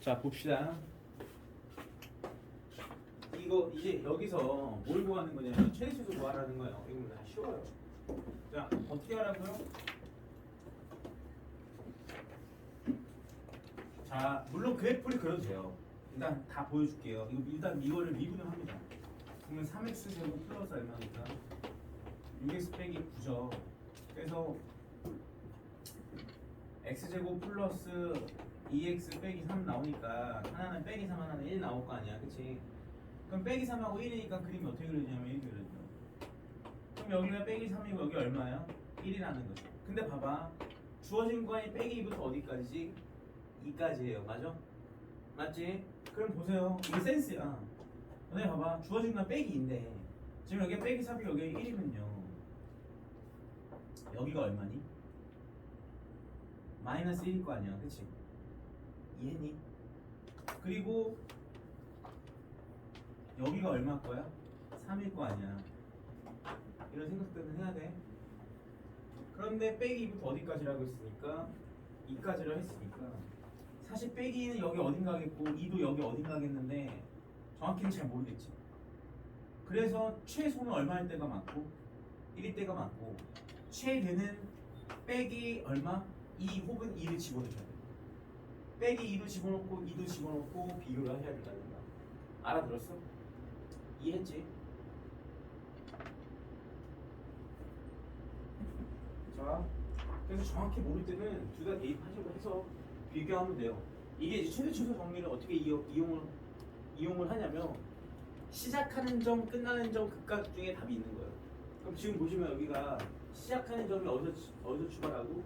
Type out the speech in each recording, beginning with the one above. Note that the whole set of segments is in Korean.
자 봅시다. 이거 이제 여기서 뭘 구하는 거냐면 최대 최소 구하라는 거예요. 이거 다 쉬워요. 자 어떻게 하라고요? 자 물론 그래프를 그려도 돼요. 일단 다 보여줄게요. 일단 이거를 미분을 합니다. 그러면 3x 제곱 플러스 얼마니까 6x 빼기 9죠. 그래서 x제곱 플러스 2x 빼기 3 나오니까 하나는 빼기 3 하나는 1 나올 거 아니야, 그치? 그럼 빼기 3하고 1이니까 그림이 어떻게 그려지냐면 이렇게 그려져. 그럼 여기가 빼기 3이고 여기 얼마야? 1이라는 거죠. 근데 봐봐, 주어진 구간이 빼기 2부터 어디까지지? 2까지예요, 맞아? 맞지? 그럼 보세요, 이게 센스야. 너네 봐봐, 주어진 구간 빼기 2인데 지금 여기 빼기 3이 여기 1이면요 여기가 얼마니? 마이너스 1일 거 아니야, 그치? 이해니? 그리고 여기가 얼마일 거야? 3일 거 아니야. 이런 생각들은 해야 돼. 그런데 빼기 2부터 어디까지라고 했으니까 2까지라고 했으니까 사실 빼기는 여기 어딘가겠고 2도 여기 어딘가겠는데 정확히는 잘 모르겠지. 그래서 최소는 얼마일 때가 많고 1일 때가 많고 최대는 빼기 얼마? 2 혹은 2를 집어넣어야 돼. 빼기 2도 집어넣고 2도 집어넣고 비교를 해야 된다는 거야. 알아들었어? 이해했지? 자, 그래서 정확히 모를 때는 둘 다 대입하시고 해서 비교하면 돼요. 이게 이제 최대 최소 정리를 어떻게 이용을 하냐면 시작하는 점, 끝나는 점 극각 중에 답이 있는 거예요. 그럼 지금 보시면 여기가 시작하는 점이 어디서 출발하고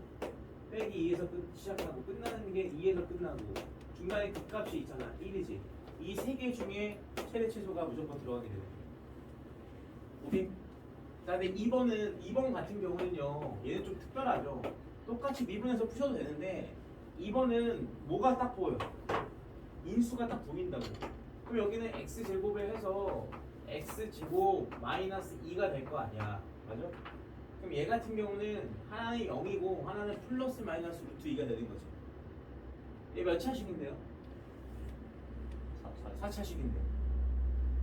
빼기 2에서 시작하고 끝나는 게 2에서 끝나고 중간에 극값이 있잖아. 1이지. 이 세 개 중에 최대 최소가 무조건 들어가게 돼요. 오케이? 자, 근데 2번 같은 경우는요. 얘는 좀 특별하죠. 똑같이 미분해서 푸셔도 되는데 2번은 뭐가 딱 보여? 인수가 딱 보인다고. 그럼 여기는 x제곱에 해서 x제곱 마이너스 2가 될 거 아니야. 맞아? 그럼 얘 같은 경우는 하나는 0이고 하나는 플러스 마이너스 루트 2가 되는 거죠. 얘 몇 차식인데요? 4차식인데.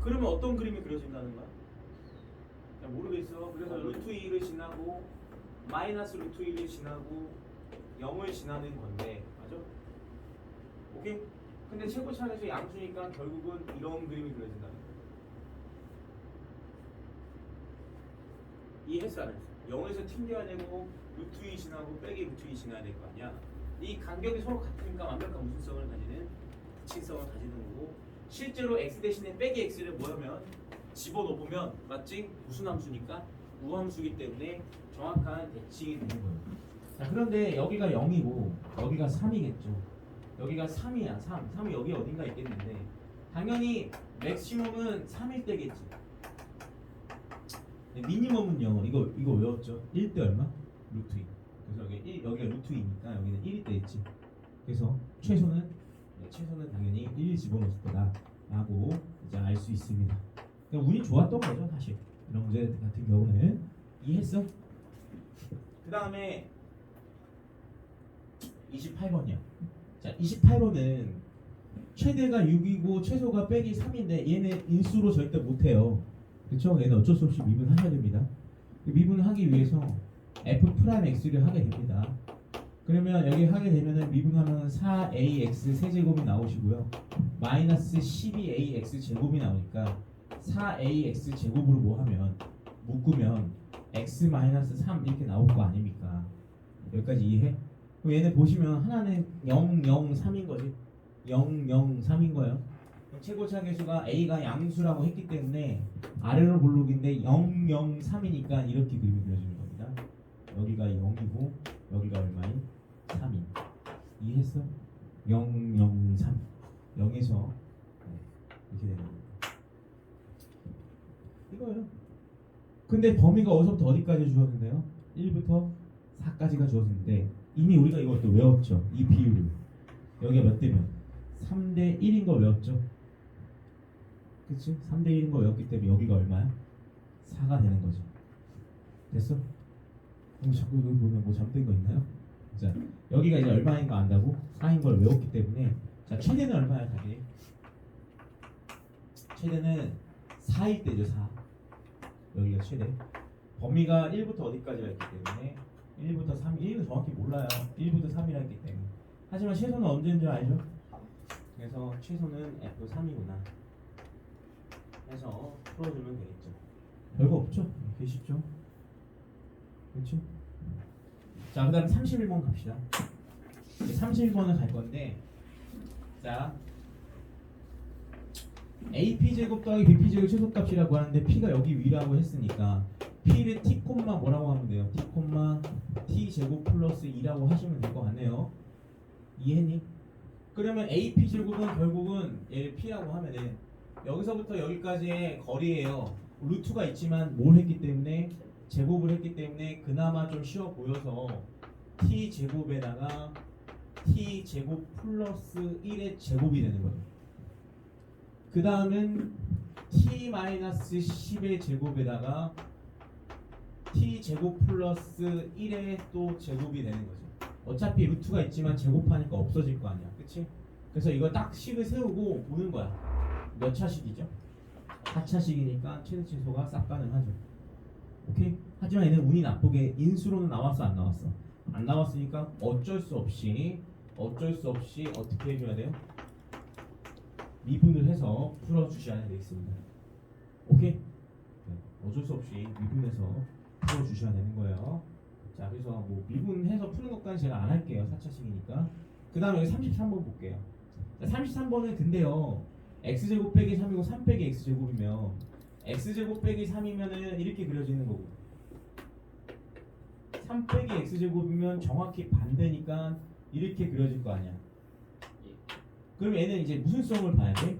그러면 어떤 그림이 그려진다는 거야? 야, 모르겠어. 그래서 루트 2를 지나고 마이너스 루트 1을 지나고 0을 지나는 건데 맞아? 오케이? 근데 최고차에서 양수니까 결국은 이런 그림이 그려진다는 거야. 이해했어 안 했어? 0에서 튕겨야 되고 루트 2 지나고 빼기 루트 2 지나야 될 거 아니야. 이 간격이 서로 같으니까 완벽한 무슨성을 가지는 특징성을 가지는 거고 실제로 x 대신에 빼기 x를 뭐하면 집어넣으면 맞지? 무슨 함수니까 우함수이기 때문에 정확한 대칭이 되는 거예요. 자, 그런데 여기가 0이고 여기가 3이겠죠. 여기가 3이야. 3이 여기 어딘가 있겠는데 당연히 맥시멈은 3일 때겠지. 미니멈은요. 이거 외웠죠? 1대 얼마? 루트 2. 그래서 여기가 루트 2니까 여기는 1일 때겠지. 그래서 최소는 당연히 1 집어넣었을 거다라고 이제 알 수 있습니다. 그러니까 운이 좋았던 거죠, 사실. 이런 문제 같은 경우는 이해했어? 그 다음에 28번이야. 자, 28번은 최대가 6이고 최소가 빼기 3인데 얘는 인수로 절대 못해요. 그렇죠? 얘는 어쩔 수 없이 미분하셔야 됩니다. 미분을 하기 위해서 f 프라임 x를 하게 됩니다. 그러면 여기 하게 되면은 미분하면 4ax 세제곱이 나오시고요. 마이너스 12ax 제곱이 나오니까 4ax 제곱으로 뭐 하면 묶으면 x 마이너스 3 이렇게 나올 거 아닙니까? 여기까지 이해해? 그럼 얘네 보시면 하나는 0, 0, 3인 거지. 0, 0, 3인 거예요. 최고차 계수가 a가 양수라고 했기 때문에 아래로 볼록인데 0, 0, 3이니까 이렇게 그림이 그려지는 겁니다. 여기가 0이고 여기가 얼마인? 3인. 이해했어? 0, 0, 3. 0에서 이렇게 되는 겁니다. 이거예요. 근데 범위가 어디서부터 어디까지 주어진대요? 1부터 4까지가 주어지는데 이미 우리가 이것도 외웠죠. 이 비율을. 여기가 몇 대면? 3대 1인 거 외웠죠. 그치? 3대 1인 거 외웠기 때문에 여기가 얼마야? 4가 되는 거죠. 됐어? 자꾸 여기 보면 뭐 잘못된 거 있나요? 자, 여기가 이제 얼마인 거 안다고? 4인 걸 외웠기 때문에 자, 최대는 얼마야, 답이? 최대는 4일 때죠, 4. 여기가 최대. 범위가 1부터 어디까지가 있기 때문에 1부터 3, 1은 정확히 몰라요. 1부터 3이라 했기 때문에. 하지만 최소는 언제인 줄 알죠? 그래서 최소는 F3이구나 해서 풀어주면 되겠죠. 별거 없죠? 되게 쉽죠? 그렇죠? 자, 그 다음 31번 갑시다. 31번을 갈 건데, 자, AP제곱 더하기 BP제곱 최소값이라고 하는데 P가 여기 위라고 했으니까 P를 T 콤마 뭐라고 하면 돼요? T 콤마 T제곱 플러스 2라고 하시면 될 것 같네요. 이해했니? 그러면 AP제곱은 결국은 얘를 P라고 하면은 여기서부터 여기까지의 거리예요. 루트가 있지만 뭘 했기 때문에 제곱을 했기 때문에 그나마 좀 쉬워 보여서 T제곱에다가 T제곱 플러스 1의 제곱이 되는 거예요. 그 다음은 T-10의 제곱에다가 T제곱 플러스 1의 또 제곱이 되는 거죠. 어차피 루트가 있지만 제곱하니까 없어질 거 아니야. 그치? 그래서 이거 딱 식을 세우고 보는 거야. 몇 차식이죠? 4차식이니까 최대 최소가 싹 가능하죠. 오케이? 하지만 얘는 운이 나쁘게 인수로는 나왔어, 안 나왔어? 안 나왔으니까 어쩔 수 없이 어떻게 해줘야 돼요? 미분을 해서 풀어주셔야 되겠습니다. 오케이? 네, 어쩔 수 없이 미분해서 풀어주셔야 되는 거예요. 자, 그래서 뭐 미분해서 푸는 것까지 제가 안 할게요. 4차식이니까. 그 다음에 여기 33번 볼게요. 자, 33번은 근데요. x제곱 빼기 3이고 3 빼기 x제곱이면 x제곱 빼기 3이면은 이렇게 그려지는 거고 3 빼기 x제곱이면 정확히 반대니까 이렇게 그려질 거 아니야. 그럼 얘는 이제 무슨 성을 봐야 돼?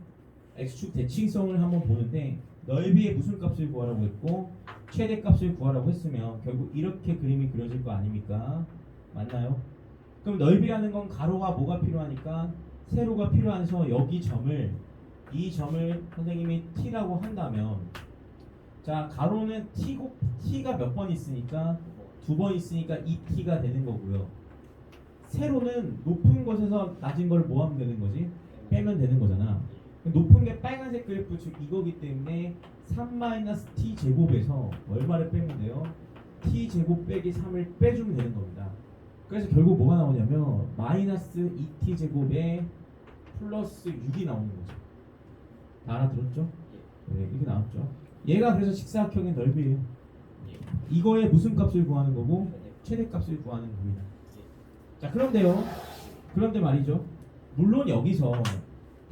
x축 대칭성을 한번 보는데 넓이의 무슨 값을 구하라고 했고 최대 값을 구하라고 했으면 결국 이렇게 그림이 그려질 거 아닙니까? 맞나요? 그럼 넓이라는 건 가로가 뭐가 필요하니까 세로가 필요해서 여기 점을 이 점을 선생님이 t라고 한다면 자 가로는 t가 몇 번 있으니까 2번 있으니까 2t가 되는 거고요. 세로는 높은 곳에서 낮은 걸 뭐 하면 되는 거지? 빼면 되는 거잖아. 높은 게 빨간색 그래프 즉 이거기 때문에 3-t 제곱에서 얼마를 빼면 돼요? t 제곱 빼기 3을 빼주면 되는 겁니다. 그래서 결국 뭐가 나오냐면 마이너스 2t 제곱에 플러스 6이 나오는 거죠. 다 알아들었죠? 네, 이게 나왔죠. 얘가 그래서 직사각형의 넓이에요. 이거의 무슨 값을 구하는 거고 최대 값을 구하는 겁니다. 자, 그런데 말이죠. 물론 여기서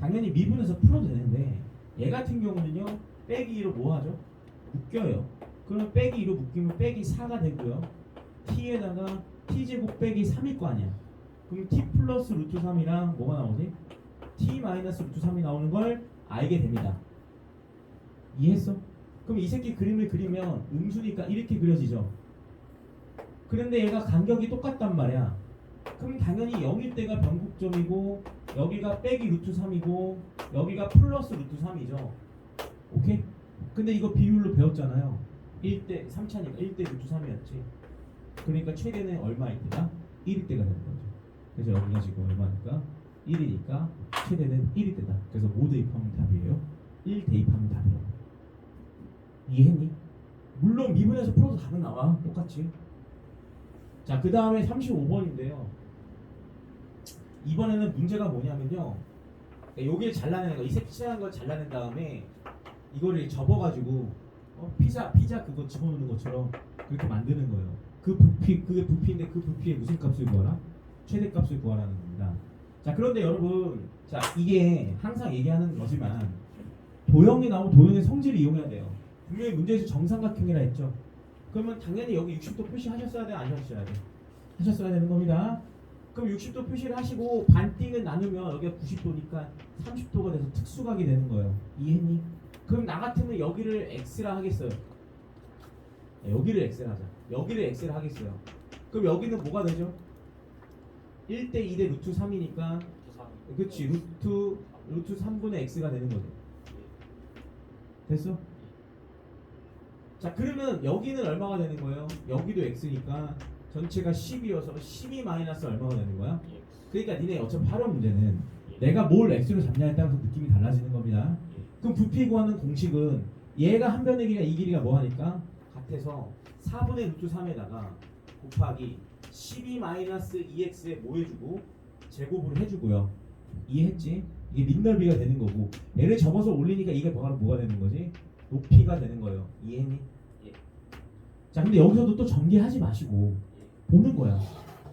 당연히 미분해서 풀어도 되는데 얘 같은 경우는요. 빼기 2로 뭐 하죠? 묶여요. 그러면 빼기 2로 묶이면 빼기 4가 되고요. t에다가 t제곱 빼기 3일 거 아니야. 그럼 t 플러스 루트 3이랑 뭐가 나오지? t 마이너스 루트 3이 나오는 걸 알게 됩니다. 이해했어? 그럼 이 새끼 그림을 그리면 음수니까 이렇게 그려지죠. 그런데 얘가 간격이 똑같단 말이야. 그럼 당연히 0일 때가 변곡점이고 여기가 빼기 루트 3이고 여기가 플러스 루트 3이죠. 오케이? 근데 이거 비율로 배웠잖아요. 1대 3차니까 1대 루트 3이었지. 그러니까 최대는 얼마일 때다? 1일 때가 되는 거죠. 그래서 여기가 지금 얼마니까? 1이니까 최대는 1일 때다. 그래서 뭐 대입하면 답이에요? 1 대입하면 답이에요. 이해했니? 물론 미분해서 풀어도 답은 나와. 똑같이. 자, 그 다음에 35번인데요. 이번에는 문제가 뭐냐면요. 여기를 잘라내는 거, 이 색칠한 걸 잘라낸 다음에 이거를 접어가지고 피자 그거 집어넣는 것처럼 그렇게 만드는 거예요. 그게 부피인데 그 부피의 무슨 값을 구하라? 최대 값을 구하라는 겁니다. 자, 그런데 여러분, 자 이게 항상 얘기하는 거지만 도형이 나오면 도형의 성질을 이용해야 돼요. 분명히 문제에서 정삼각형이라 했죠. 그러면 당연히 여기 60도 표시하셨어야 돼, 안 하셨어야 돼? 하셨어야 되는 겁니다. 그럼 60도 표시를 하시고 반띵을 나누면 여기가 90도니까 30도가 돼서 특수각이 되는 거예요. 이해했니? 그럼 나 같으면 여기를 x라 하겠어요. 네, 여기를 x라 하자. 여기를 x라 하겠어요. 그럼 여기는 뭐가 되죠? 1대 2대 루트 3이니까 그치 루트 3분의 x가 되는 거죠. 됐어? 자, 그러면 여기는 얼마가 되는 거예요? 여기도 x니까 전체가 10이어서 12 마이너스 얼마가 되는 거야? 그러니까 니네 어차피 활용 문제는 내가 뭘 x로 잡냐에 따라서 느낌이 달라지는 겁니다. 그럼 부피 구하는 공식은 얘가 한 변의 길이가 이 길이가 뭐하니까 같아서 4분의 루트 3에다가 곱하기 12-2x에 뭐 해주고 제곱을 해주고요. 이해했지? 이게 밑넓이가 되는 거고 얘를 접어서 올리니까 이게 바로 뭐가 되는 거지? 높이가 되는 거예요. 이해했니? 예. 자 근데 여기서도 또 전개하지 마시고 보는 거야.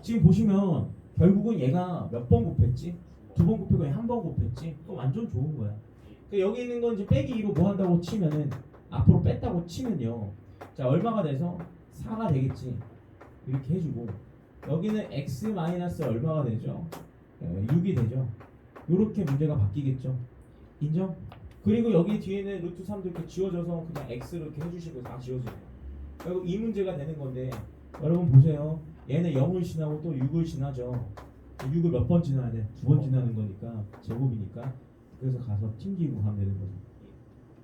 지금 보시면 결국은 얘가 몇 번 곱했지? 2번 곱했고 한 번 곱했지? 또 완전 좋은 거야. 그러니까 여기 있는 건 이제 빼기 2로 뭐 한다고 치면은 앞으로 뺐다고 치면요. 자 얼마가 돼서 4가 되겠지. 이렇게 해주고 여기는 x 마이너스 얼마가 되죠? 6이 되죠. 이렇게 문제가 바뀌겠죠. 인정? 그리고 여기 뒤에는 루트 3도 이렇게 지워져서 그냥 x로 이렇게 해주시고 다 지워져요. 결국 이 문제가 되는 건데 여러분 보세요. 얘는 0을 지나고 또 6을 지나죠. 6을 몇 번 지나야 돼? 2번 지나는 거니까 제곱이니까 그래서 가서 튕기고 가면 되는 거죠.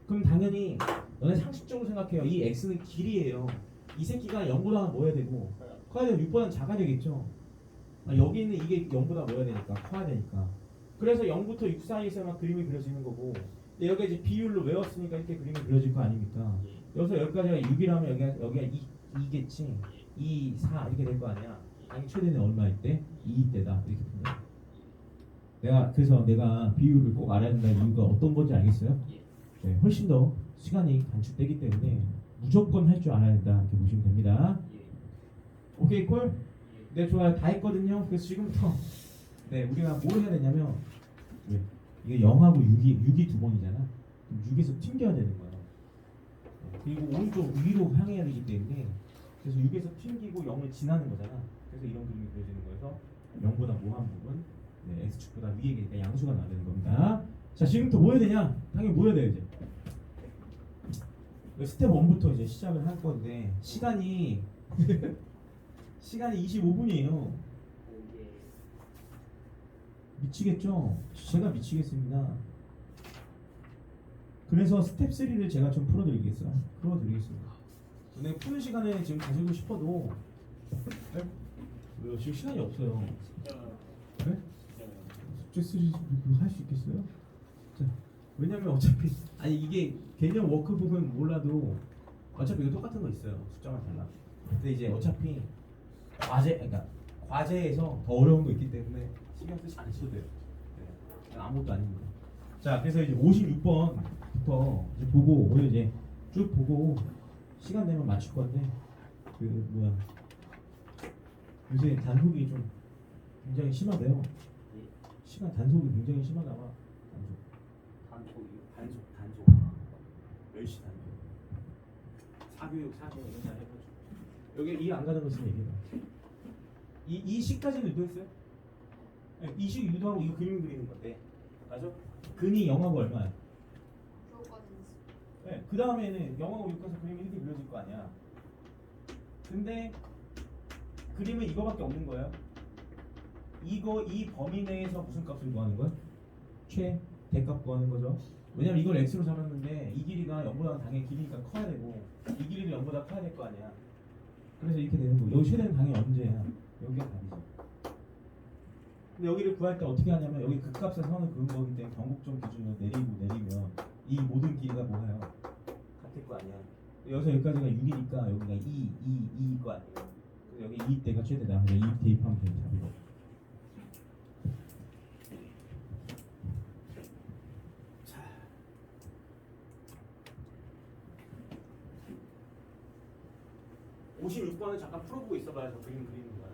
그럼 당연히 너네 상식적으로 생각해요. 이 x는 길이에요. 이 새끼가 0보다 뭐 해야 되고 커야 되고 6보다는 작아야 되겠죠. 여기 있는 이게 0보다 뭐 해야 되니까 커야 되니까. 그래서 0부터 6 사이에서만 그림이 그려지는 거고 여기가 이제 비율로 외웠으니까 이렇게 그림이 그려질 거 아닙니까? 여기서 여기까지가 6이라면 여기가 2겠지. 2, 4 이렇게 될 거 아니야. 아니 최대는 얼마일 때? 2 때다 이렇게 보면. 그래서 내가 비율을 꼭 알아야 된다는 이유가 어떤 건지 알겠어요? 네, 훨씬 더 시간이 단축되기 때문에 무조건 할 줄 알아야 된다 이렇게 보시면 됩니다. 오케이 콜? 네 좋아요. 다 했거든요. 그래서 지금부터 우리가 뭘 해야 되냐면 이게 0하고 6이 두 번이잖아. 그럼 6에서 튕겨야 되는 거야. 그리고 오른쪽 위로 향해야 되기 때문에 그래서 6에서 튕기고 0을 지나는 거잖아. 그래서 이런 그림이 그려지는 거여서 0보다 뭐한 부분 x축보다 위에 계니까 양수가 나야 되는 겁니다. 자 지금부터 뭐 해야 되냐? 당연히 뭐 해야 돼 이제. 스텝 1부터 이제 시작을 할 건데 시간이 25분이에요. 미치겠죠? 제가 미치겠습니다. 그래서 스텝 3를 제가 좀 풀어드리겠습니다. 근데 푸는 시간에 지금 가지고 싶어도 왜요? 지금 시간이 없어요. 네? 숙제 3 할 수 있겠어요? 자, 왜냐면 어차피 이게 개념 워크북은 몰라도 어차피 이거 똑같은 거 있어요. 숫자만 달라. 근데 이제 어차피 과제에서 더 어려운 거 있기 때문에 신경 쓰지 않으셔도 돼요. 아무것도 아닙니다. 자, 그래서 이제 56번부터 이제 보고 오늘 이제 쭉 보고 시간 되면 맞출 건데 요새 단속이 좀 굉장히 심하대요. 시간 단속이 굉장히 심하다 봐. 단속. 멸시 단속. 사교육 이런 거 해가지고 여기 이해 안 가는 거 있으면 얘기해봐. 이 식까지는 유도했어요? 네, 이 식 유도하고 이거 그림 그리는 건데 맞아? 근이 0하고 얼마야? 네, 그 다음에는 0하고 6에서 그림이 이렇게 그려질 거 아니야. 근데 그림은 이거밖에 없는 거예요. 이 범위 내에서 무슨 값을 구하는 거야? 대값 구하는 거죠. 왜냐면 이걸 x로 잡았는데 이 길이가 0보다 당연히 길이니까 커야 되고 이 길이도 0보다 커야 될 거 아니야. 그래서 이렇게 되는 거. 여기 최대는 당연히 언제야? 여기가 답이죠. 근데 여기를 구할 때 어떻게 하냐면 여기 극값의 선을 그은 거기 때문에 경국점 기준으로 내리면 이 모든 길이가 뭐예요? 같을 거 아니야. 여기서 여기까지가 6이니까 여기가 2일 거 아니에요. 그래서 여기 2 때가 최대다. 그래서 2 대입하면 되는 답이고. 자, 56번을 잠깐 풀어보고 있어봐요. 저 그림 그리는 거야.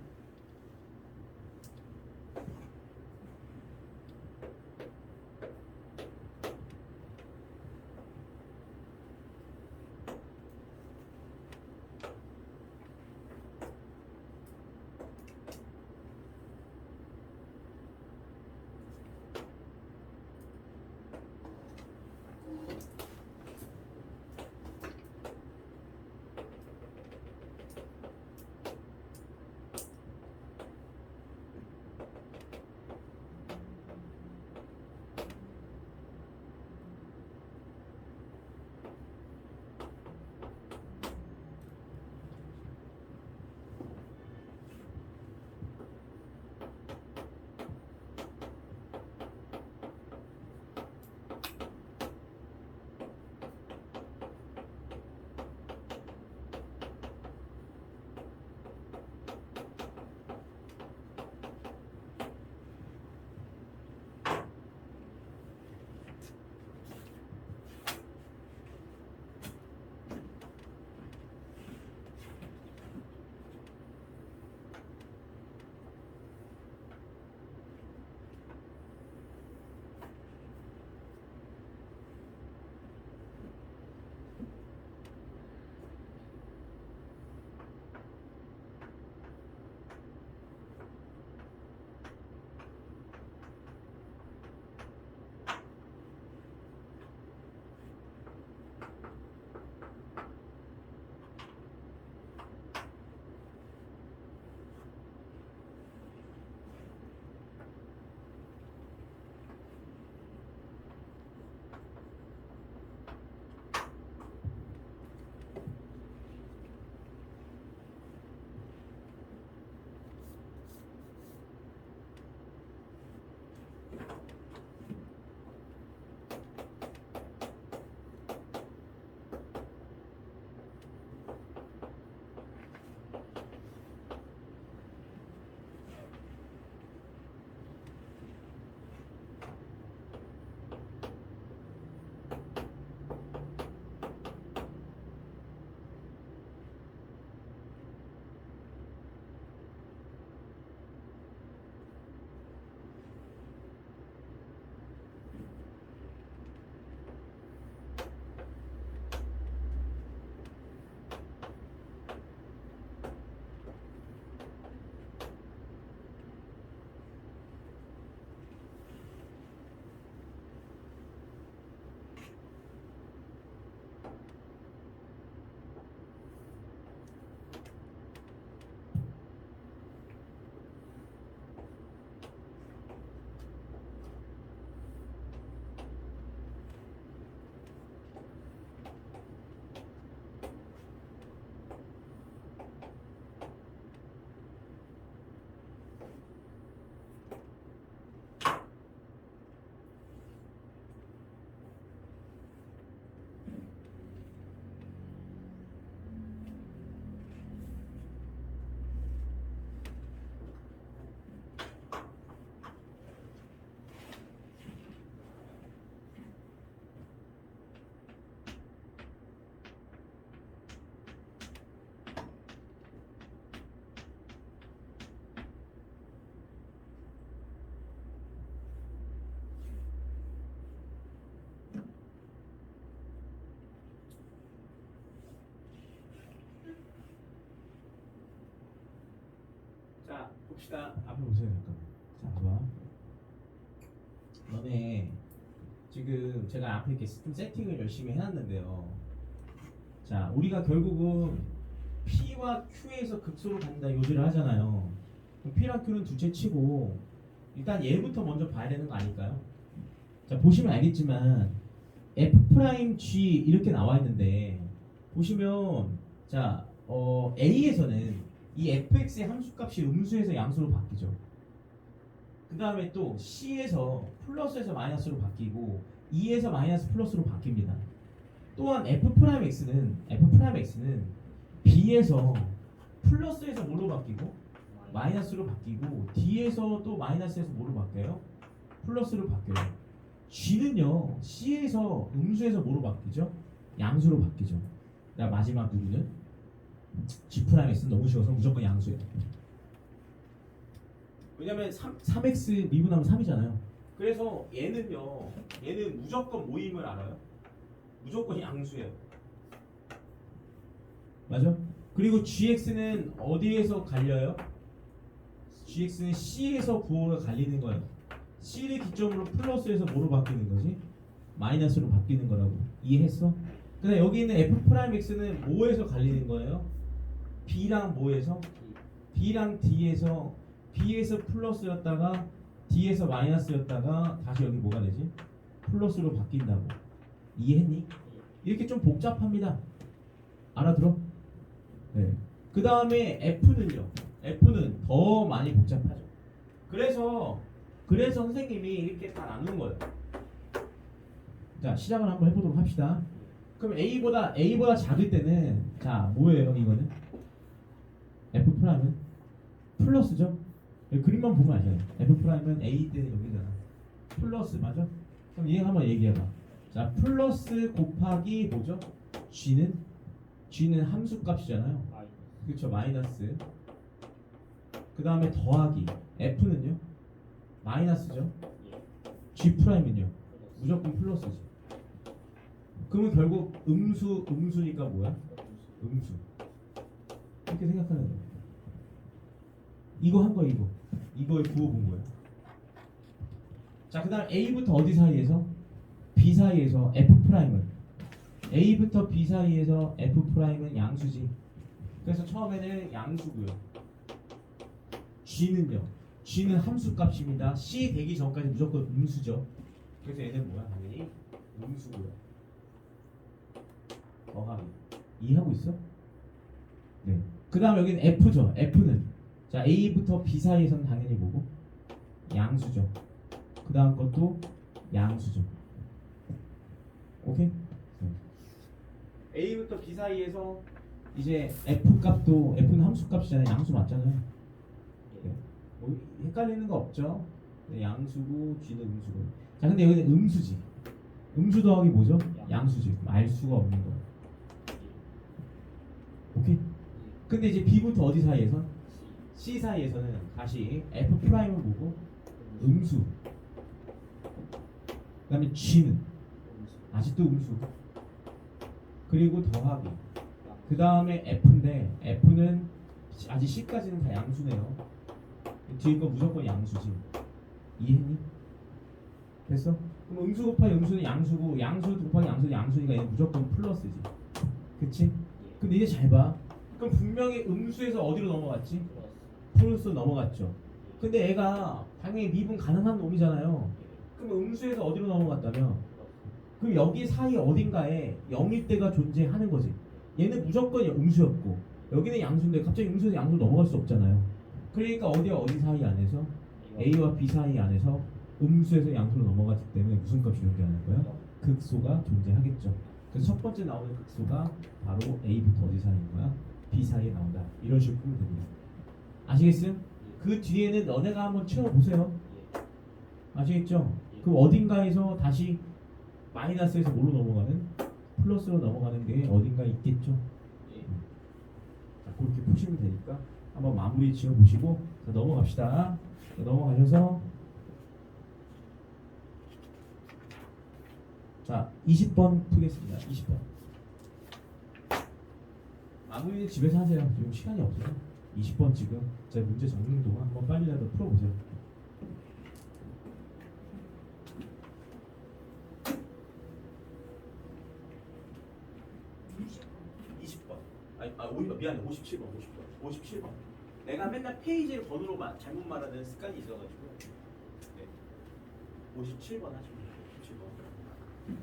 갑시다. 앞에 보세요 잠깐. 자 봐봐. 너네 지금 제가 앞에 이렇게 좀 세팅을 열심히 해놨는데요. 자 우리가 결국은 P와 Q에서 극소로 간다 요지를 하잖아요. 그럼 P랑 Q는 둘째 치고 일단 얘부터 먼저 봐야 되는 거 아닐까요? 자 보시면 알겠지만 F'G 이렇게 나와 있는데 보시면 자 A에서는 이 fx의 함수값이 음수에서 양수로 바뀌죠. 그 다음에 또 C에서 플러스에서 마이너스로 바뀌고 E에서 마이너스 플러스로 바뀝니다. 또한 F'X는 B에서 플러스에서 뭐로 바뀌고 마이너스로 바뀌고 D에서 또 마이너스에서 뭐로 바뀌어요? 플러스로 바뀌어요. G는요 C에서 음수에서 뭐로 바뀌죠? 양수로 바뀌죠. 나 마지막 누구는? G'X는 너무 쉬워서 무조건 양수예요. 왜냐면 3x 미분하면 3이잖아요. 그래서 얘는 무조건 모임을 알아요. 무조건 양수예요. 맞아? 그리고 gx는 어디에서 갈려요? gx는 c에서 9호가 갈리는 거예요. c를 기점으로 플러스에서 뭐로 바뀌는 거지? 마이너스로 바뀌는 거라고. 이해했어? 근데 여기 있는 f'x는 뭐에서 갈리는 거예요? b랑 뭐에서? b랑 d에서 b에서 플러스였다가 d에서 마이너스였다가 다시 여기 뭐가 되지? 플러스로 바뀐다고. 이해했니? 이렇게 좀 복잡합니다. 알아들어? 네. 그 다음에 F는요. F는 더 많이 복잡하죠. 그래서 선생님이 이렇게 다 나눈 거예요. 자 시작을 한번 해보도록 합시다. 그럼 A보다 작을 때는 자 뭐예요 이거는? F'은 플러스죠. 그림만 보면 알잖아요. F'은 A 때는 여기잖아. 플러스 맞아? 그럼 얘 한번 얘기해봐. 자 플러스 곱하기 뭐죠? G는 함수값이잖아요. 그렇죠. 마이너스. 그 다음에 더하기. F는요? 마이너스죠. G'은요? 무조건 플러스지. 그러면 결국 음수니까 뭐야? 음수. 이렇게 생각하는 거야. 이거 한 거 이거의 구호 본 거야. 자, 그다음 A부터 어디 사이에서? B 사이에서 F'은 A부터 B 사이에서 F'은 양수지. 그래서 처음에는 양수고요. G는 함수값입니다. C 되기 전까지 무조건 음수죠. 그래서 얘는 뭐야? 당연히 음수고요. 더하기. 이해하고 있어? 네. 그다음 여기는 F죠. F는 자 A부터 B 사이에서는 당연히 뭐고? 양수죠. 그 다음 것도 양수죠. 오케이? 네. A부터 B 사이에서 이제 F값도 F는 함수값이잖아요. 양수 맞잖아요. 네. 뭐 헷갈리는 거 없죠? 네, 양수고 G는 음수고. 자 근데 여기는 음수지. 음수 더하기 뭐죠? 양수지. 알 수가 없는 거야. 오케이? 근데 이제 B부터 어디 사이에서? C 사이에서는 다시 F'은 뭐고? 음수. 그 다음에 G는 아직도 음수. 그리고 더하기. 그 다음에 F인데 F는 아직 C까지는 다 양수네요. 뒤에 거 무조건 양수지. 이해했니? 됐어? 그럼 음수 곱하기 음수는 양수고 양수 곱하기 양수는 양수니까 얘는 무조건 플러스지. 그치? 근데 이제 잘 봐. 그럼 분명히 음수에서 어디로 넘어갔지? 플러스로 넘어갔죠. 근데 얘가 당연히 미분 가능한 놈이잖아요. 그럼 음수에서 어디로 넘어갔다면? 그럼 여기 사이 어딘가에 0일 때가 존재하는 거지. 얘는 무조건 음수였고 여기는 양수인데 갑자기 음수에서 양수로 넘어갈 수 없잖아요. 그러니까 어디 사이 안에서? A와 B 사이 안에서 음수에서 양수로 넘어갔기 때문에 무슨 값이 존재하는 거야? 극소가 존재하겠죠. 그래서 첫 번째 나오는 극소가 바로 A부터 어디 사이인 거야? B 사이에 나온다. 이런 식으로 풀면 됩니다. 아시겠어요? 그 뒤에는 너네가 한번 채워보세요. 아시겠죠? 그럼 어딘가에서 다시 마이너스에서 뭐로 넘어가는? 플러스로 넘어가는 게 어딘가 있겠죠? 자, 그렇게 푸시면 되니까 한번 마무리 지어보시고 자, 넘어갑시다. 자, 넘어가셔서 자 20번 푸겠습니다. 20번 마무리는 집에서 하세요. 지금 시간이 없어요. 20번 지금 제가 문제 적는 동안 한번 빨리라도 풀어보세요. 미안해 57번. 내가 맨날 페이지를 번호로 잘못 말하는 습관이 있어가지고 네. 57번 하시면 돼요. 57번.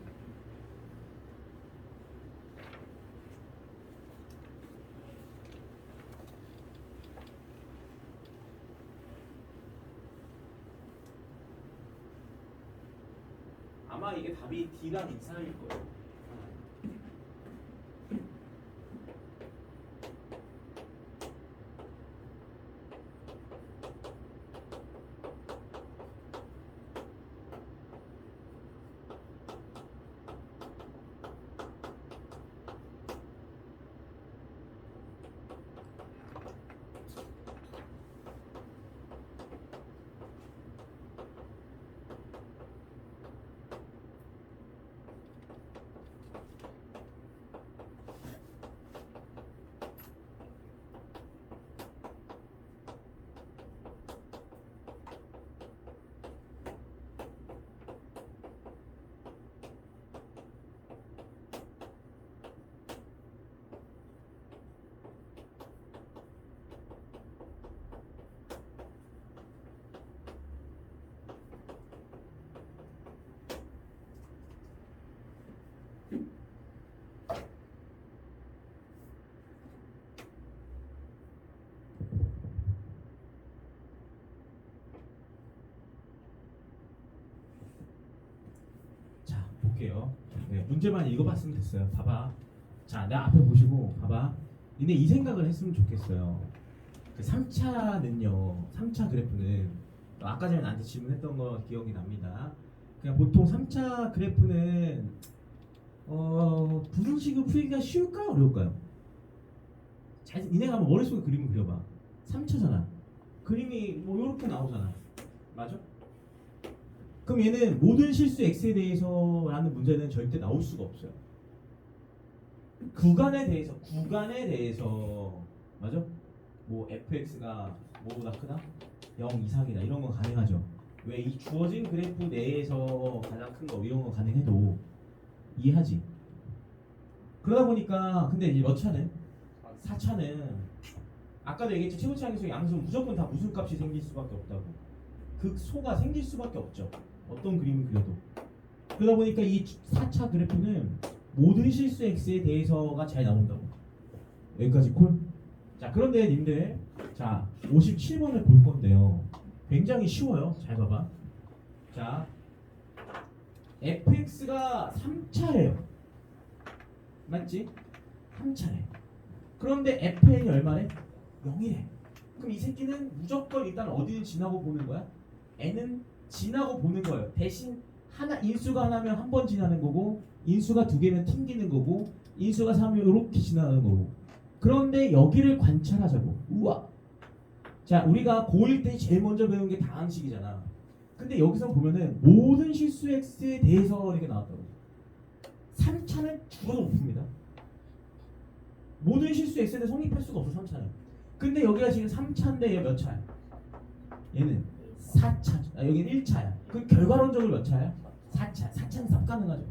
아마 이게 답이 D랑 E 사이일 거예요. 자, 볼게요. 네, 문제만 읽어봤으면 됐어요. 봐봐. 자, 내 앞에 보시고 봐봐. 근데 이 생각을 했으면 좋겠어요. 그 3차는요. 3차 그래프는 아까 전에 나한테 질문했던 거 기억이 납니다. 그냥 보통 3차 그래프는 부등식을 풀기가 쉬울까요? 어려울까요? 니네가 한번 머릿속에 그림을 그려봐. 3차잖아. 그림이 뭐 이렇게 나오잖아. 맞아? 그럼 얘는 모든 실수 x에 대해서라는 문제는 절대 나올 수가 없어요. 구간에 대해서 맞아? 뭐 fx가 뭐보다 크다? 0 이상이다 이런 건 가능하죠. 왜 이 주어진 그래프 내에서 가장 큰 거 이런 거 가능해도 이해하지? 그러다 보니까 근데 이제 몇 차는? 4차는 아까도 얘기했죠. 최고치 항에서 양수는 무조건 다 무슨 값이 생길 수밖에 없다고. 극소가 생길 수밖에 없죠. 어떤 그림을 그려도. 그러다 보니까 이 4차 그래프는 모든 실수 x에 대해서가 잘 나온다고. 여기까지 콜? 자, 그런데 님들 자 57번을 볼 건데요. 굉장히 쉬워요. 잘 봐봐. 자, fx가 3차래요. 맞지? 3차래. 그런데 fn이 얼마래? 0이래. 그럼 이 새끼는 무조건 일단 어디를 지나고 보는 거야? n은 지나고 보는 거예요. 대신 인수가 하나면 한 번 지나는 거고, 인수가 두 개면 튕기는 거고, 인수가 3이면 이렇게 지나가는 거고. 그런데 여기를 관찰하자고. 우와. 자, 우리가 고1 때 제일 먼저 배운 게 다항식이잖아. 근데 여기서 보면은 모든 실수 x에 대해서 이렇게 나왔다고. 3차는 죽어도 못 풉니다. 모든 실수 x에 대해 성립할 수가 없어. 3차는. 근데 여기가 지금 3차인데 얘 몇 차야? 얘는 4차. 여기는 1차야. 그럼 결과론적으로 몇 차야? 4차. 4차는 쌉 가능하죠.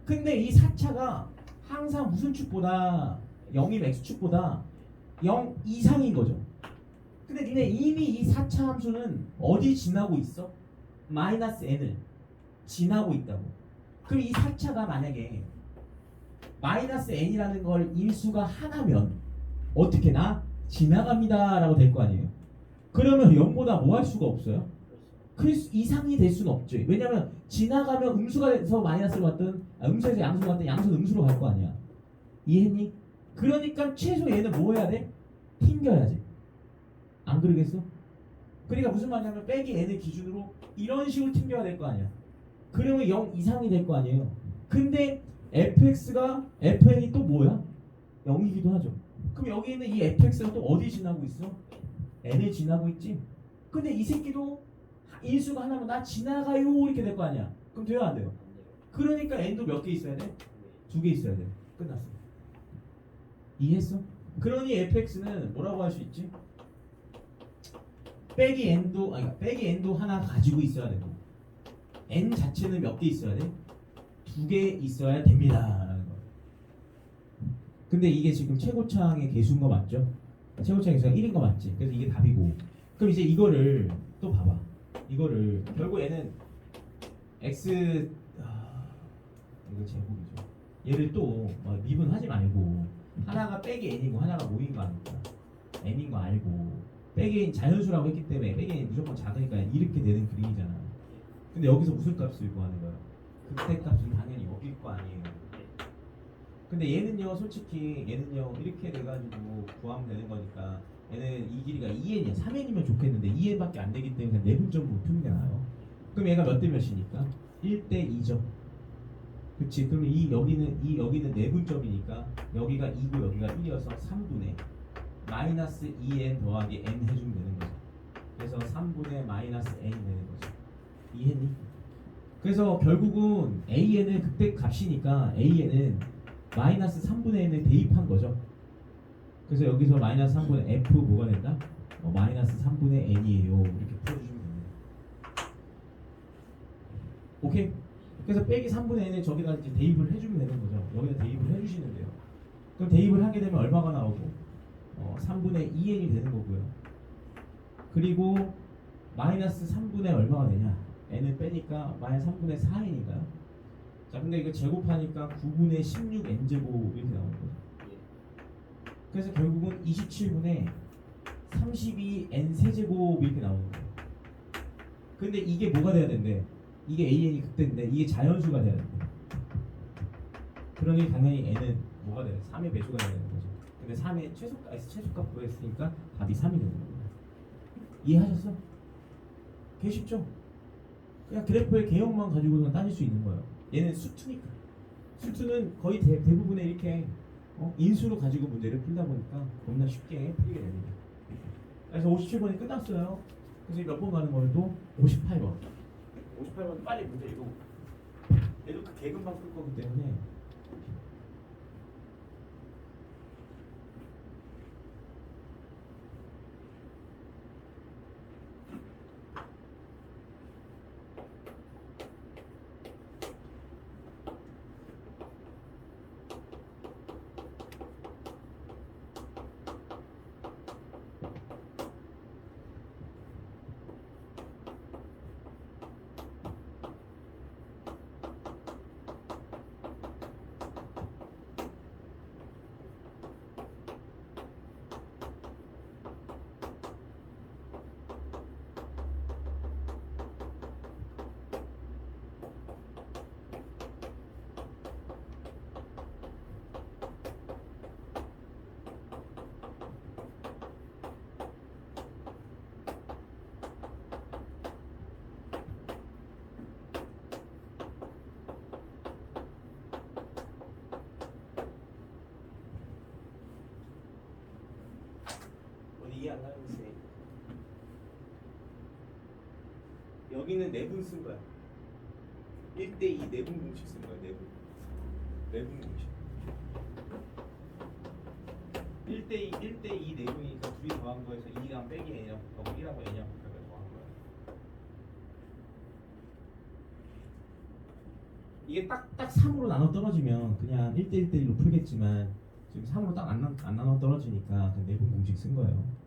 근데 이 4차가 항상 무슨 축보다 0인 x축보다 0 이상인 거죠. 근데 니네 이미 이 4차 함수는 어디 지나고 있어? 마이너스 n을 지나고 있다고. 그럼 이 4차가 만약에 마이너스 n이라는 걸 인수가 하나면 어떻게 나? 지나갑니다 라고 될 거 아니에요. 그러면 0보다 뭐 할 수가 없어요? 그 이상이 될 수는 없죠. 왜냐면 지나가면 음수가 돼서 마이너스로 갔든 음수에서 양수로 갔든 양수는 음수로 갈 거 아니야. 이해했니? 그러니까 최소 얘는 뭐 해야 돼? 튕겨야지. 안 그러겠어? 그러니까 무슨 말이냐면 빼기 n을 기준으로 이런 식으로 튕겨야 될 거 아니야. 그러면 0 이상이 될 거 아니에요. 근데 fx가 fn이 또 뭐야? 0이기도 하죠. 그럼 여기 있는 이 fx가 또 어디 지나고 있어? n을 지나고 있지. 근데 이 새끼도 인수가 하나면 나 지나가요 이렇게 될 거 아니야. 그럼 돼요 안 돼요? 그러니까 n도 몇 개 있어야 돼? 2개 있어야 돼. 끝났어. 이해했어? 그러니 fx는 뭐라고 할 수 있지? 빼기 n도 아니 빼기 n도 하나 가지고 있어야 되고 n 자체는 몇 개 있어야 돼? 2개 있어야 됩니다라는 거. 근데 이게 지금 최고창의 개수인 거 맞죠? 최고창의 개수가 1인 거 맞지? 그래서 이게 답이고. 그럼 이제 이거를 또 봐봐. 이거를 결국 얘는 x 이거 제곱이죠. 얘를 또 미분하지 말고 하나가 빼기 n이고 하나가 모인 거 아닙니까? n인 거 알고 빼기 n 자연수라고 했기 때문에 빼기 n 무조건 작으니까 이렇게 되는 그림이잖아. 근데 여기서 무슨 값을 구하는 거야? 극대값은 당연히 여기일 거 아니에요. 근데 얘는요 솔직히 얘는요 이렇게 돼가지고 구하면 되는 거니까 얘는 이 길이가 2n이야. 3n이면 좋겠는데 2n밖에 안 되기 때문에 그냥 내분점으로 푸는 게 나아요. 그럼 얘가 몇 대 몇이니까? 1대 2죠. 그치? 그럼 여기는 내분점이니까 여기가 2고 여기가 1이어서 3분의 마이너스 2n 더하기 n 해주면 되는 거죠. 그래서 3분의 마이너스 n이 되는 거죠. 이해했니? 그래서 결국은 an은 극대 값이니까 an은 마이너스 3분의 n을 대입한 거죠. 그래서 여기서 마이너스 3분의 f 뭐가 된다? 마이너스 3분의 n이에요. 이렇게 풀어주시면 됩니다. 오케이? 그래서 빼기 3분의 n을 저기다 이제 대입을 해주면 되는 거죠. 여기다 대입을 해주시면 돼요. 그럼 대입을 하게 되면 얼마가 나오고? 3분의 2n이 되는 거고요. 그리고 마이너스 3분의 얼마가 되냐? n을 빼니까 마이너스 3분의 4n인가요? 자, 근데 이거 제곱하니까 9분의 16n 제곱 이렇게 나오는 거죠. 그래서 결국은 27분의 32n 세제곱 이렇게 나오는 거예요. 근데 이게 뭐가 돼야 된대? 이게 an이 극대인데 이게 자연수가 돼야 된대. 그러니 당연히 n은 뭐가 돼야 돼? 3의 배수가 돼야 되는 거죠. 근데 3의 최소값 구했으니까 답이 3이 되는 겁니다. 이해하셨어? 개 쉽죠? 그냥 그래프의 개형만 가지고는 따질 수 있는 거예요. 얘는 수투니까. 수투는 거의 대부분의 이렇게 인수로 가지고 문제를 풀다 보니까 겁나 쉽게 풀리게 됩니다. 그래서 57번이 끝났어요. 그래서 몇 번 가는 거예요? 또 58번. 58번 빨리 문제 읽어. 얘도 그 개금방 풀 거기 때문에. 이해 안 가는 데 여기는 내분 쓴 거야. 1대2 내분 공식 쓴 거야. 내분 공식. 1대2 내분이니까 둘이 더한 거에서 2랑 빼기 n이랑 1하고 n이랑 더한 거야. 이게 딱 3으로 나눠 떨어지면 그냥 1대1대1로 풀겠지만 지금 3으로 딱 안 나눠 떨어지니까 그 내분 공식 쓴 거예요.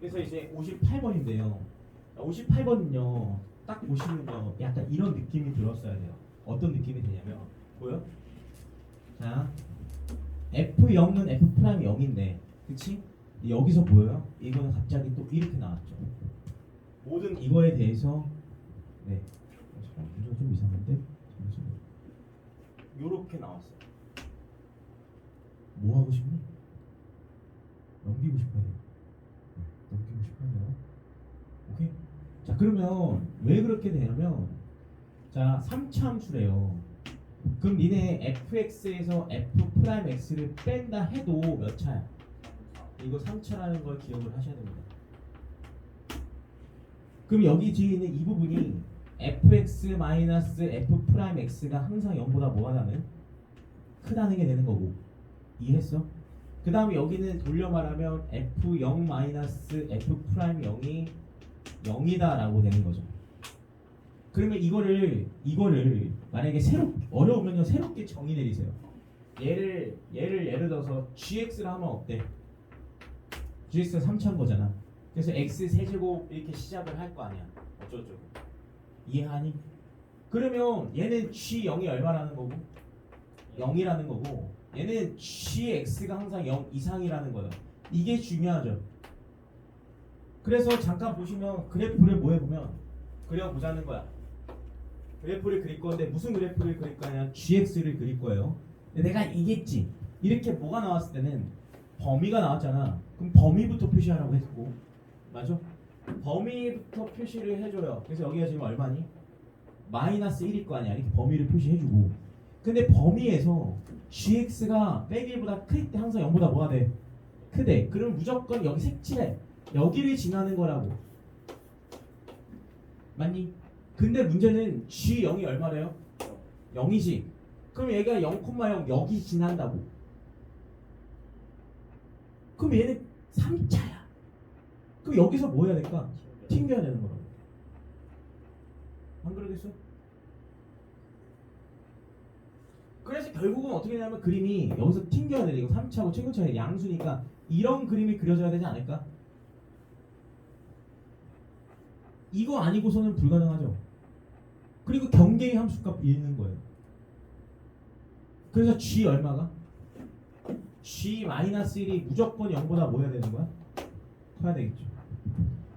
그래서 이제 58번인데요. 58번은요. 딱 보시면요. 약간 이런 느낌이 들었어야 돼요. 어떤 느낌이 되냐면 보여? 자, F0은 F'0인데 그치? 여기서 보여요? 이거는 갑자기 또 이렇게 나왔죠. 모든 이거에 대해서 네. 문제가 좀 이상한데? 요렇게 나왔어요. 뭐 하고 싶니? 넘기고 싶어야 돼요. 넘기고 싶어야 돼요. 오케이? 자, 그러면 왜 그렇게 되냐면 자, 3차 함수래요. 그럼 니네 fx에서 f'x를 뺀다 해도 몇 차야? 이거 3차라는 걸 기억을 하셔야 됩니다. 그럼 여기 뒤에 있는 이 부분이 fx-f'x가 항상 0보다 뭐가 나는? 크다는 게 되는 거고. 이해했어? 그 다음에 여기는 돌려 말하면 f0-f'0이 0이다라고 되는 거죠. 그러면 이거를 만약에 어려우면요 새롭게 정의 내리세요. 예를 들어서 gx를 하면 어때? gx가 3차인 거잖아. 그래서 x 세제곱 이렇게 시작을 할 거 아니야. 어쩌고저쩌고. 이해하니? 그러면 얘는 g0이 얼마라는 거고? 0이라는 거고 얘는 gx가 항상 0 이상이라는 거예요. 이게 중요하죠. 그래서 잠깐 보시면 그래프를 뭐 해보면 그려보자는 거야. 그래프를 그릴 건데 무슨 그래프를 그릴 거냐? gx를 그릴 거예요. 근데 내가 이겠지. 이렇게 뭐가 나왔을 때는 범위가 나왔잖아. 그럼 범위부터 표시하라고 했고 맞아? 범위부터 표시를 해줘요. 그래서 여기가 지금 얼마니? 마이너스 1일 거 아니야. 이렇게 범위를 표시해주고 근데 범위에서 gx가 빼기 1보다 클 때 항상 0보다 뭐가 돼? 크대. 그럼 무조건 여기 색칠해. 여기를 지나는 거라고. 맞니? 근데 문제는 g0이 얼마래요? 0이지. 그럼 얘가 0,0 여기 지난다고. 그럼 얘는 3차야. 그럼 여기서 뭐 해야 될까? 튕겨야 되는 거라고. 안 그러겠어? 그래서 결국은 어떻게 되냐면 그림이 여기서 튕겨야 돼. 이거 3차고 최고차의 양수니까 이런 그림이 그려져야 되지 않을까? 이거 아니고서는 불가능하죠. 그리고 경계의 함수값 읽는 거예요. 그래서 g 얼마가? g-1이 무조건 0보다 뭐 해야 되는 거야? 커야 되겠죠.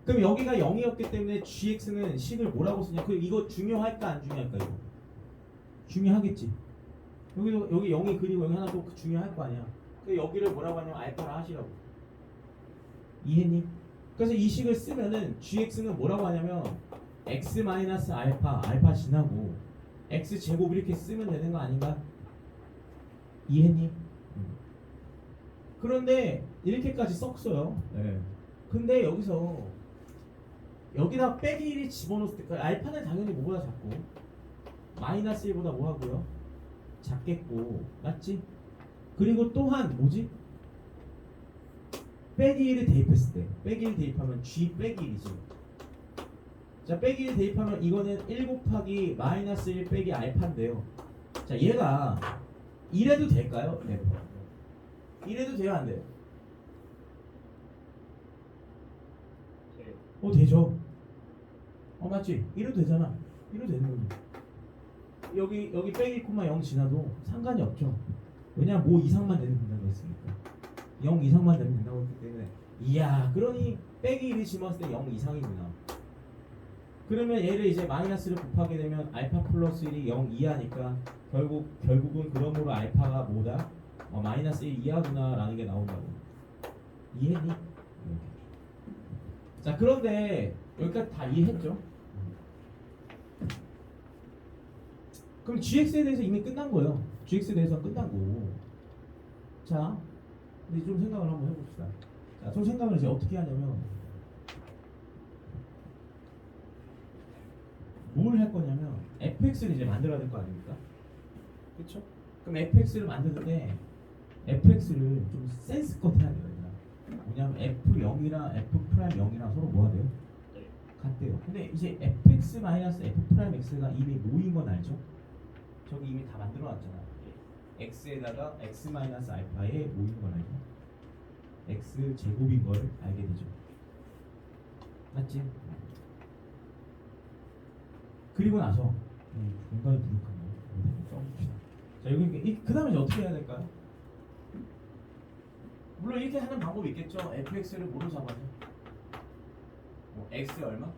그럼 여기가 0이었기 때문에 gx는 식을 뭐라고 쓰냐? 그 이거 중요할까 안 중요할까 이거? 중요하겠지. 여기 0이 그리고 여기 하나 또 중요할 거 아니야. 그 여기를 뭐라고 하냐면 알파라 하시라고. 이해했니? 그래서 이 식을 쓰면은 gx는 뭐라고 하냐면 x-알파 지나고 x 제곱 이렇게 쓰면 되는 거 아닌가? 이해했니? 그런데 이렇게까지 썼어요. 네. 근데 여기다 빼기 1이 집어넣었을 때 알파는 당연히 뭐보다 작고 마이너스 1보다 뭐 하고요? 작겠고 맞지? 그리고 또한 뭐지? 빼기 1을 대입했을 때 빼기 1 대입하면 g 빼기 1이지. 자 빼기 1 대입하면 이거는 1 곱하기 마이너스 1 빼기 알파인데요. 자 얘가 이래도 될까요? 네. 이래도 돼요 안 돼요? 되죠. 맞지? 이래도 되잖아. 이래도 되는 거지. 여기 빼기 0 지나도 상관이 없죠. 왜냐면 뭐 이상만 되면 된다고 했으니까. 0 이상만 되면 된다고 했기 때문에 이야 그러니 빼기 1이 집었을 때 0 이상이구나. 그러면 얘를 이제 마이너스를 곱하게 되면 알파 플러스 1이 0 이하니까 결국은 그러므로 알파가 뭐다? 마이너스 1 이하구나 라는 게 나온다고. 이해했니? 자 그런데 여기까지 다 이해했죠? 그럼 gx에 대해서 이미 끝난 거예요. gx에 대해서 끝난 거고. 자 근데 좀 생각을 한번 해봅시다. 자, 좀 생각을 이제 어떻게 하냐면 뭘 할 거냐면 fx를 이제 만들어야 될 거 아닙니까? 그렇죠? 그럼 fx를 만드는데 fx를 좀 센스껏 해야 돼요. 뭐냐면 f0이랑 f'0이랑 서로 뭐가 돼요? 같대요. 근데 이제 fx-f'x가 이미 모인 건 알죠? 저기 이미 다 만들어놨잖아. x에다가 x-알파에 모인 건 알죠? x 제곱인 걸 알게 되죠. 맞지? 그리고 나서 공간이 부족하네요. 써봅시다. 자 여기 그 다음에 이제 어떻게 해야 될까요? 물론 이렇게 하는 방법이 있겠죠. fx를 뭐로 잡아서 뭐 x 얼마?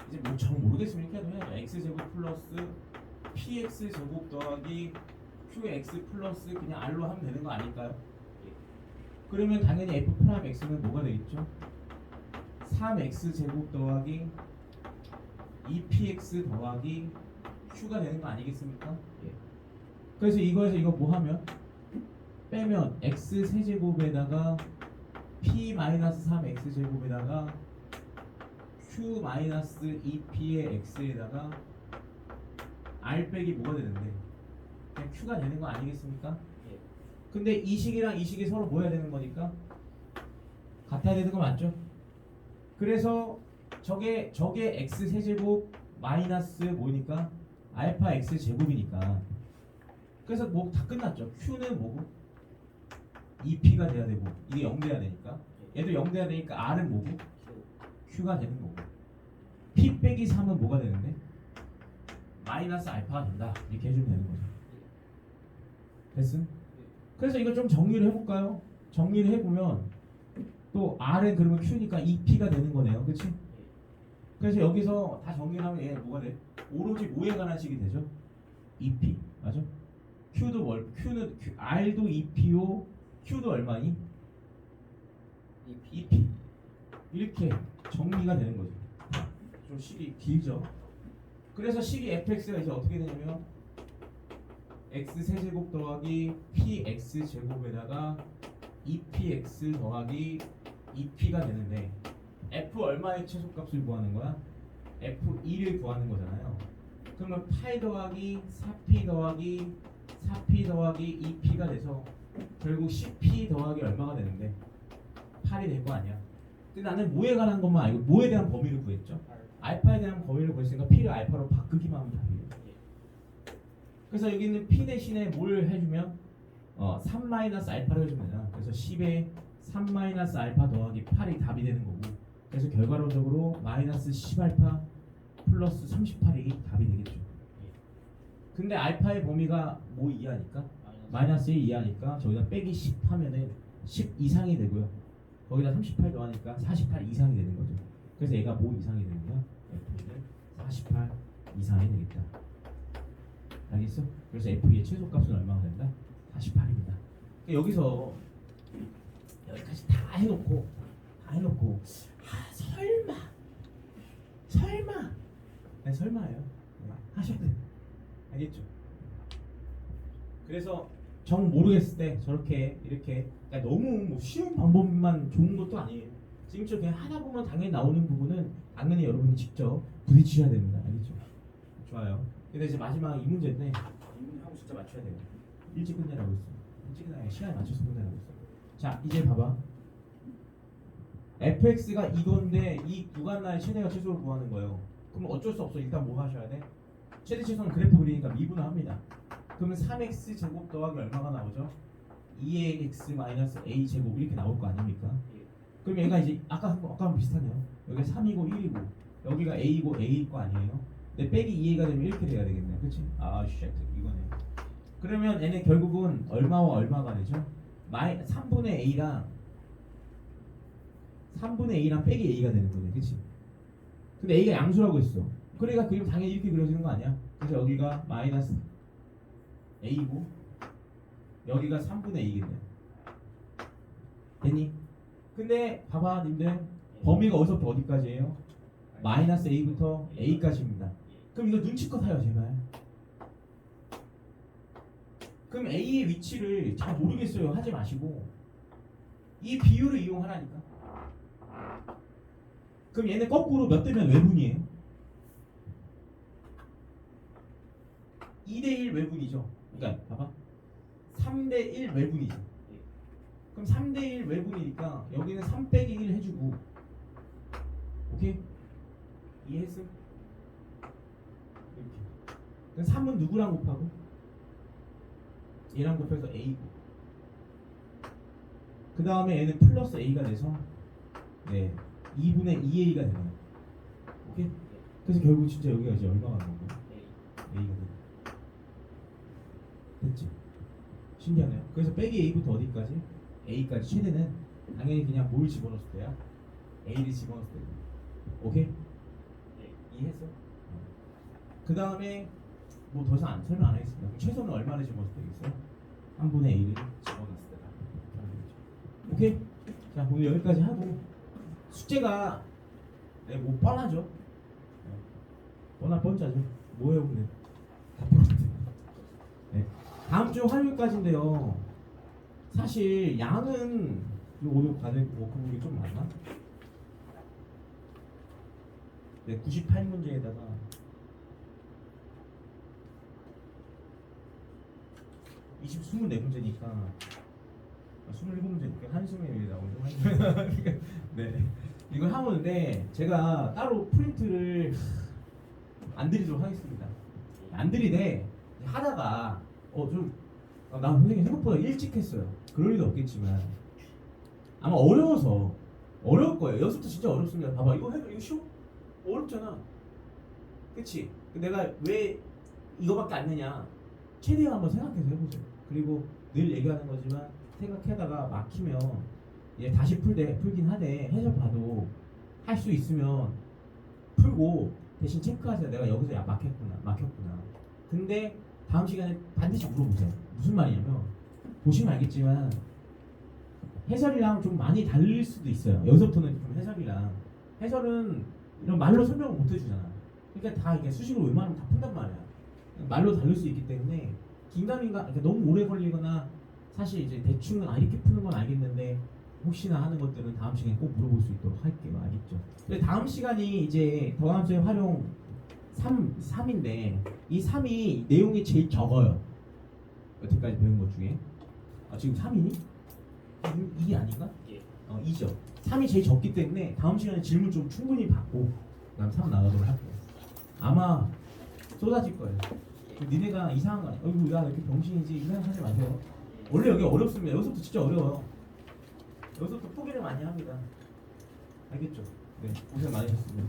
이제 뭐 정 모르겠으면 이렇게 해도 해야죠. x제곱 플러스 px제곱 더하기 qx 플러스 그냥 r로 하면 되는 거 아닐까요? 그러면 당연히 f 프라임 x는 뭐가 되겠죠? 3x제곱 더하기 2px 더하기 q가 되는 거 아니겠습니까? 그래서 이거에서 이거 뭐 하면 빼면 x 세제곱에다가 p 마이너스 3x 제곱에다가 q 마이너스 2p의 x에다가 r 빼기 뭐가 되는데 그냥 q가 되는 거 아니겠습니까? 근데 이 식이랑 이 식이 서로 뭐 해야 되는 거니까 같아야 되는 거 맞죠? 그래서 저게 x 세제곱 마이너스 뭐니까 알파 x 제곱이니까 그래서 뭐 다 끝났죠. q는 뭐고 2p가 돼야 되고 이게 0 돼야 되니까 얘도 0 돼야 되니까 r은 뭐고 q가 되는 거고 p 빼기 3은 뭐가 되는데 마이너스 알파가 된다 이렇게 해주면 되는 거죠. 됐음? 그래서 이거 좀 정리를 해볼까요? 정리를 해보면 또 r은 그러면 q니까 2p가 되는 거네요. 그치? 그래서 여기서 다 정리를 하면 얘 뭐가 돼? 오로지 뭐에 관한 식이 되죠? 2p 맞아? q도 q는 r도 2p요 q도 얼마니? 2p 이렇게 정리가 되는 거죠. 좀 식이 길죠. 그래서 식이 fx가 이제 어떻게 되냐면 x 세제곱 더하기 px 제곱에다가 2px 더하기 2p가 되는데 f 얼마의 최소값을 구하는 거야? f1을 구하는 거잖아요. 그러면 8 더하기 4p 더하기 4p 더하기 2p가 돼서 결국 10p 더하기 얼마가 되는데 8이 될 거 아니야. 근데 나는 뭐에 관한 것만 알고 뭐에 대한 범위를 구했죠? 알파에 대한 범위를 구했으니까 p를 알파로 바꾸기만 하면 답이에요. 그래서 여기는 p 대신에 뭘 해주면 3 마이너스 알파를 해주면 되잖아. 그래서 10에 3 마이너스 알파 더하기 8이 답이 되는 거고 그래서 결과론적으로 마이너스 10 알파 플러스 38이 답이 되겠죠. 근데 알파의 범위가 뭐 이하니까? 마이너스 1 이하니까 저기다 빼기 10 하면은 10 이상이 되고요. 거기다 38 더하니까 48 이상이 되는 거죠. 그래서 얘가 뭐 이상이 되는 거야? F는 48 이상이 되겠다. 알겠어? 그래서 F의 최소값은 얼마가 된다? 48입니다. 여기서 여기까지 다 해놓고 설마 네, 설마예요. 하셔야 돼. 알겠죠? 그래서 정 모르겠을 때 저렇게 이렇게 그러니까 너무 뭐 쉬운 방법만 좋은 것도 아니에요. 지금 저 그냥 하다 보면 당연히 나오는 부분은 당연히 여러분이 직접 부딪히셔야 됩니다. 알겠죠? 좋아요. 근데 이제 마지막 이 문제인데 이 문제 하고 진짜 맞춰야 돼요. 일찍 끝내라고 했어. 일찍 끝내야 시간에 맞춰서 끝내라고 했어. 자 이제 봐봐. fx가 이건데 이 구간나의 최대와 최소를 구하는 거예요. 그럼 어쩔 수 없어. 일단 뭐 하셔야 돼? 최대 최소는 그래프 그리니까 미분을 합니다. 그러면 3x 제곱 더하기 얼마가 나오죠? 2ax 마이너스 a 제곱 이렇게 나올 거 아닙니까? 그럼 얘가 이제 아까랑 비슷하네요. 여기가 3이고 1이고 여기가 a이고 a일 거 아니에요? 근데 빼기 2a가 되면 이렇게 돼야 되겠네. 그치? 아 쉣 이거네. 그러면 얘는 결국은 얼마와 얼마가 되죠? 3분의 a랑 빼기 a가 되는 거네. 그치? 근데 a가 양수라고 했어. 그러니까 그림 당연히 이렇게 그려지는 거 아니야? 그래서 여기가 마이너스 a고 여기가 3분의 2겠네. 됐니? 근데 봐봐 님들 범위가 어디서부터 어디까지예요? 마이너스 a부터 a까지입니다. 그럼 이거 눈치껏 하요 제발. 그럼 a의 위치를 잘 모르겠어요 하지 마시고 이 비율을 이용하라니까. 그럼 얘는 거꾸로 몇 대면 외분이에요? 2대1 외분이죠. 그러니까 봐봐 3대1 외분이죠. 그럼 3대1 외분이니까 여기는 3 빼기 1 해주고 오케이? 이해했어? 이렇게. 그럼 3은 누구랑 곱하고? 얘랑 곱해서 a고 그 다음에 얘는 플러스 a가 돼서 네 2분의 2a가 되네요. 오케이? 그래서 결국 진짜 여기가 이제 얼마가 나온 거야? A. A가 됐지? 신기하네요. 그래서 빼기 A부터 어디까지? A까지 최대는 당연히 그냥 뭘 집어넣었을 때야? A를 집어넣었을 때. 오케이? 네. 이해했어? 그 다음에 뭐 더 이상 설명 안 하겠습니다. 그럼 최소는 얼마를 집어넣었을 때겠어요? 한 분의 A를 집어넣었을 때다. 오케이? 자 오늘 여기까지 하고 숙제가 네, 뭐 뻔하죠? 뻔한 뻔짜죠. 뭐예요 근데? 네. 다음 주 화요일까지인데요. 사실 양은 오늘 다들 워크북이 좀 많나? 네, 98문제에다가 24문제니까 27문제니까 한숨에 나오죠. 네. 이걸 하는데 제가 따로 프린트를 안 드리도록 하겠습니다. 안 드리되 하다가 나 선생님 생각보다 일찍 했어요. 그럴 리도 없겠지만 아마 어려워서 어려울 거예요. 연습도 진짜 어렵습니다. 봐봐 이거 쉬워? 어렵잖아. 그치? 내가 왜 이거밖에 안 내냐? 최대한 한번 생각해서 해보세요. 그리고 늘 얘기하는 거지만 생각하다가 막히면 이제 다시 풀긴 하되 해서 봐도 할 수 있으면 풀고 대신 체크하세요. 내가 여기서 막혔구나. 근데 다음 시간에 반드시 물어보세요. 무슨 말이냐면 보시면 알겠지만 해설이랑 좀 많이 다를 수도 있어요. 여기서부터는 좀 해설은 이런 말로 설명을 못 해주잖아. 그러니까 다 이렇게 수식으로 웬만하면 다 푼단 말이야. 말로 다를 수 있기 때문에 긴가민가 그러니까 너무 오래 걸리거나 사실 이제 대충은 이렇게 푸는 건 알겠는데 혹시나 하는 것들은 다음 시간에 꼭 물어볼 수 있도록 할게요. 알겠죠? 근데 다음 시간이 이제 다음 주에 활용 3인데 이 3이 내용이 제일 적어요. 여태까지 배운 것 중에 지금 3이니? 이게 아닌가? 예. 2죠. 3이 제일 적기 때문에 다음 시간에 질문 좀 충분히 받고 그다음 3 나가도록 할게요. 아마 쏟아질 거예요. 니네가 이상한 거 아니야? 어이구 야 이렇게 병신이지 이 생각하지 마세요. 원래 여기 어렵습니다. 여기서부터 진짜 어려워요. 여기서부터 포기를 많이 합니다. 알겠죠? 네, 고생 많으셨습니다.